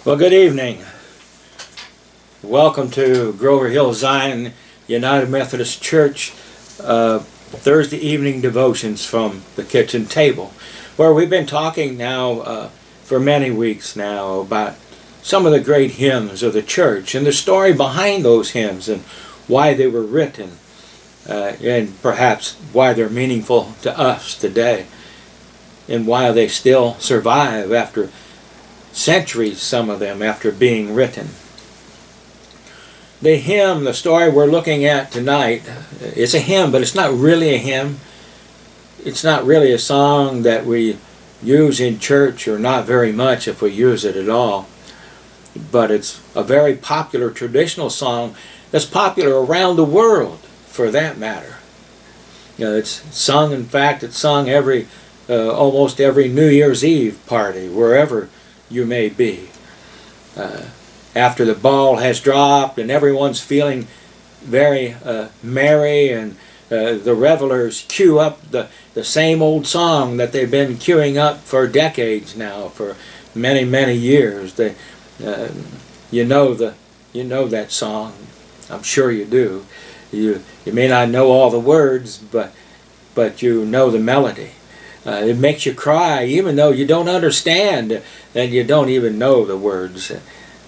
Well, good evening. Welcome to Grover Hill Zion United Methodist Church Thursday evening devotions from the kitchen table, where we've been talking now for many weeks now about some of the great hymns of the church and the story behind those hymns and why they were written and perhaps why they're meaningful to us today and why they still survive after centuries, some of them, after being written. The hymn, the story we're looking at tonight, is a hymn, but it's not really a hymn. It's not really a song that we use in church, or not very much if we use it at all. But it's a very popular traditional song that's popular around the world, for that matter. You know, it's sung, in fact, it's sung almost every New Year's Eve party, wherever you may be. After the ball has dropped and everyone's feeling very merry, and the revelers cue up the same old song that they've been queuing up for decades now, for many, many years. You know that song. I'm sure you do. You may not know all the words, but you know the melody. It makes you cry, even though you don't understand and you don't even know the words.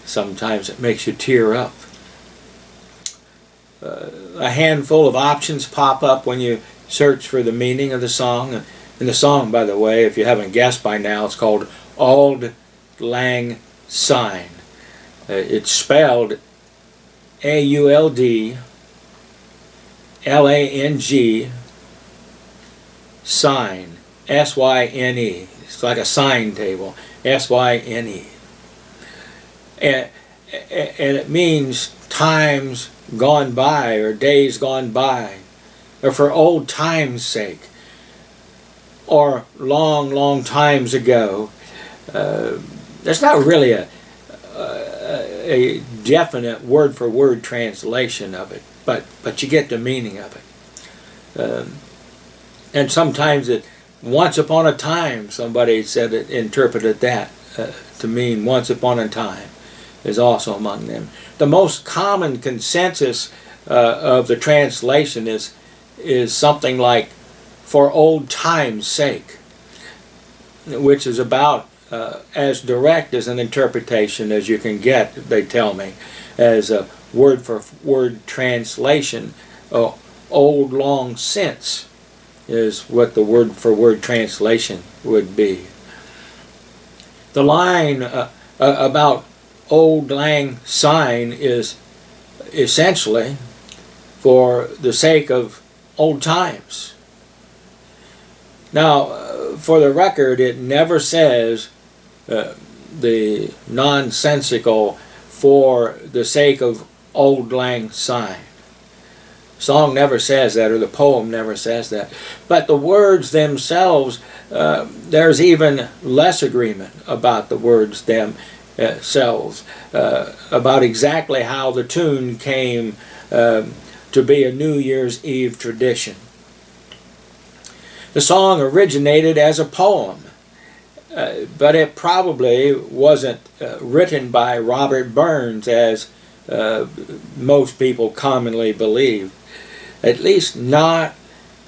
Sometimes it makes you tear up. A handful of options pop up when you search for the meaning of the song. And the song, by the way, if you haven't guessed by now, it's called Auld Syne. It's spelled Auldlang, Syne. S-Y-N-E. It's like a sign table. S-Y-N-E. And it means times gone by, or days gone by, or for old times' sake, or long, long times ago. There's not really a definite word-for-word translation of it, but you get the meaning of it. And sometimes once upon a time, somebody said it, interpreted that to mean once upon a time, is also among them. The most common consensus of the translation is something like "for old time's sake," which is about as direct as an interpretation as you can get, they tell me, as a word-for-word translation. Old long since is what the word-for-word translation would be. The line about Auld Lang Syne is essentially for the sake of old times. Now, for the record, it never says the nonsensical "for the sake of Auld Lang Syne." Song never says that, or the poem never says that. But the words themselves, there's even less agreement about the words themselves, about exactly how the tune came to be a New Year's Eve tradition. The song originated as a poem, but it probably wasn't written by Robert Burns, as most people commonly believe. At least not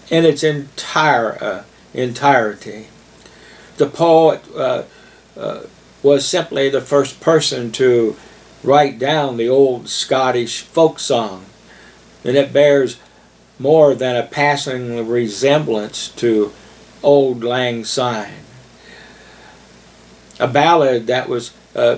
in its entirety. The poet was simply the first person to write down the old Scottish folk song, and it bears more than a passing resemblance to Auld Lang Syne. A ballad that was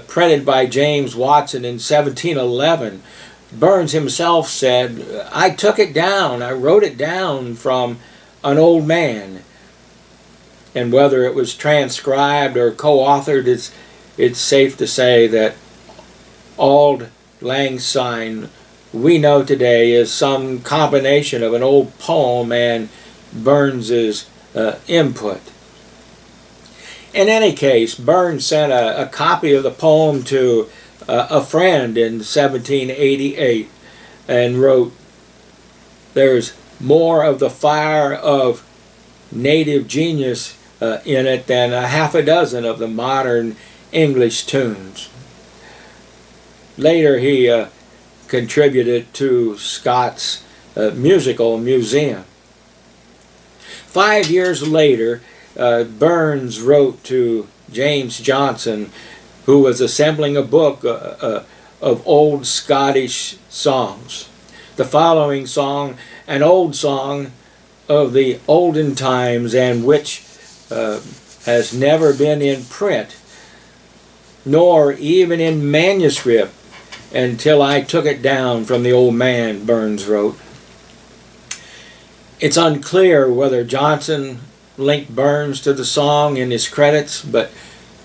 printed by James Watson in 1711. Burns himself said, "I took it down, I wrote it down from an old man." And whether it was transcribed or co-authored, it's safe to say that Auld Lang Syne we know today is some combination of an old poem and Burns's input. In any case, Burns sent a copy of the poem to a friend in 1788 and wrote, "There's more of the fire of native genius in it than a half a dozen of the modern English tunes." Later he contributed to Scott's musical museum. 5 years later, Burns wrote to James Johnson, who was assembling a book of old Scottish songs. The following song, an old song of the olden times, and which has never been in print, nor even in manuscript, until I took it down from the old man, Burns wrote. It's unclear whether Johnson linked Burns to the song in his credits, but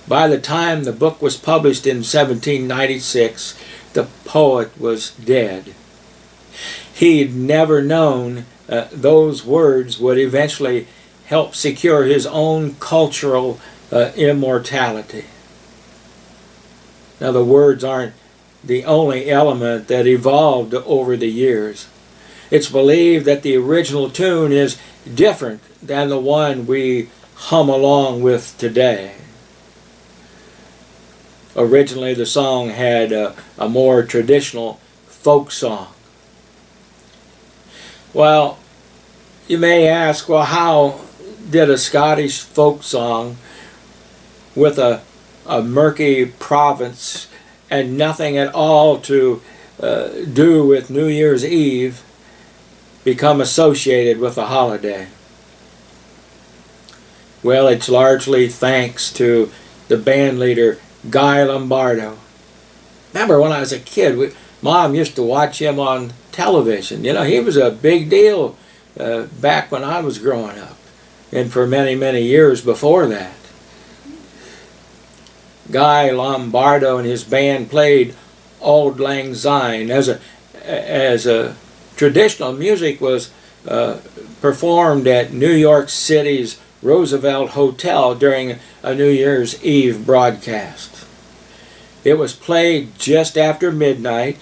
by the time the book was published in 1796, the poet was dead. He'd never known those words would eventually help secure his own cultural immortality. Now, the words aren't the only element that evolved over the years. It's believed that the original tune is different than the one we hum along with today. Originally, the song had a more traditional folk song. Well, you may ask, well, how did a Scottish folk song with a murky province and nothing at all to do with New Year's Eve become associated with the holiday? Well, it's largely thanks to the band leader Guy Lombardo. Remember when I was a kid, Mom used to watch him on television. You know, he was a big deal back when I was growing up, and for many, many years before that. Guy Lombardo and his band played Auld Lang Syne as a traditional music was performed at New York City's Roosevelt Hotel during a New Year's Eve broadcast. It was played just after midnight,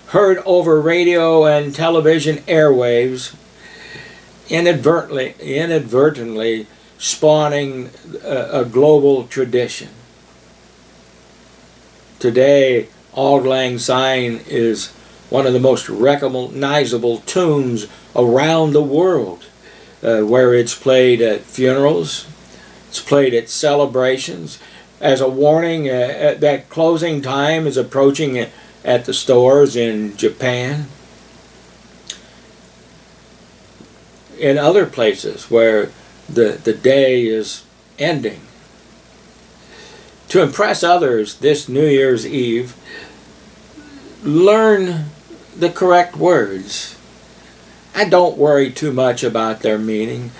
heard over radio and television airwaves, inadvertently spawning a global tradition. Today, Auld Lang Syne is one of the most recognizable tunes around the world, where it's played at funerals, it's played at celebrations, as a warning that closing time is approaching at the stores in Japan. In other places where the day is ending. To impress others this New Year's Eve, learn the correct words. And don't worry too much about their meaning,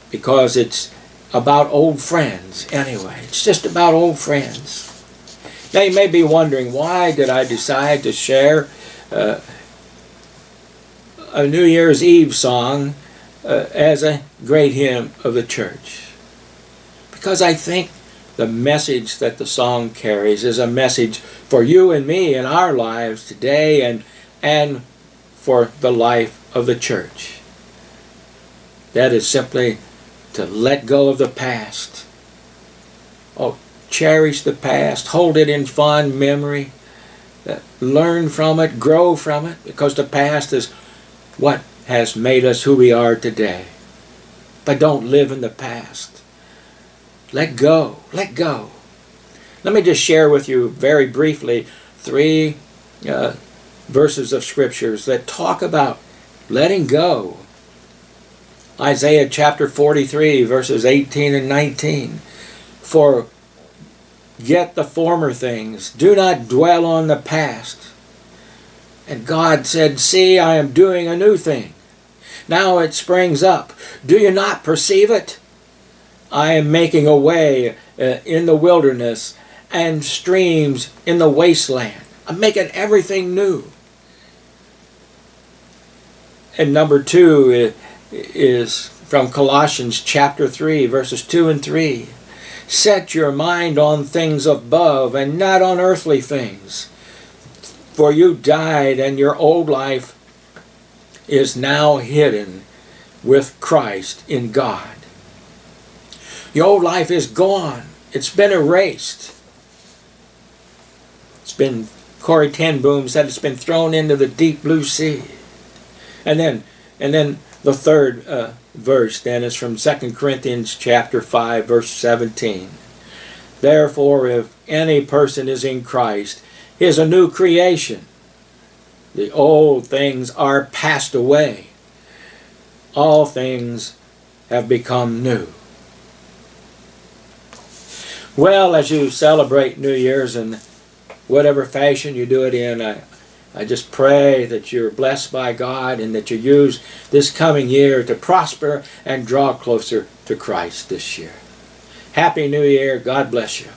because it's about old friends anyway. It's just about old friends. Now you may be wondering, why did I decide to share a New Year's Eve song as a great hymn of the church? Because I think the message that the song carries is a message for you and me in our lives today, and for the life of the church. That is simply to let go of the past. Oh, cherish the past, hold it in fond memory, learn from it, grow from it, because the past is what has made us who we are today. But don't live in the past. Let go. Let go. Let me just share with you very briefly 3 verses of scriptures that talk about letting go. Isaiah chapter 43, verses 18 and 19. Forget the former things. Do not dwell on the past. And God said, see, I am doing a new thing. Now it springs up. Do you not perceive it? I am making a way in the wilderness and streams in the wasteland. I'm making everything new. And number 2 is from Colossians chapter 3, verses 2 and 3. Set your mind on things above and not on earthly things. For you died, and your old life is now hidden with Christ in God. Your old life is gone. It's been erased. It's been, Corrie ten Boom said, it's been thrown into the deep blue sea. And then the third verse then is from 2 Corinthians chapter 5, verse 17. Therefore, if any person is in Christ, he is a new creation. The old things are passed away. All things have become new. Well, as you celebrate New Year's in whatever fashion you do it in, I just pray that you're blessed by God and that you use this coming year to prosper and draw closer to Christ this year. Happy New Year. God bless you.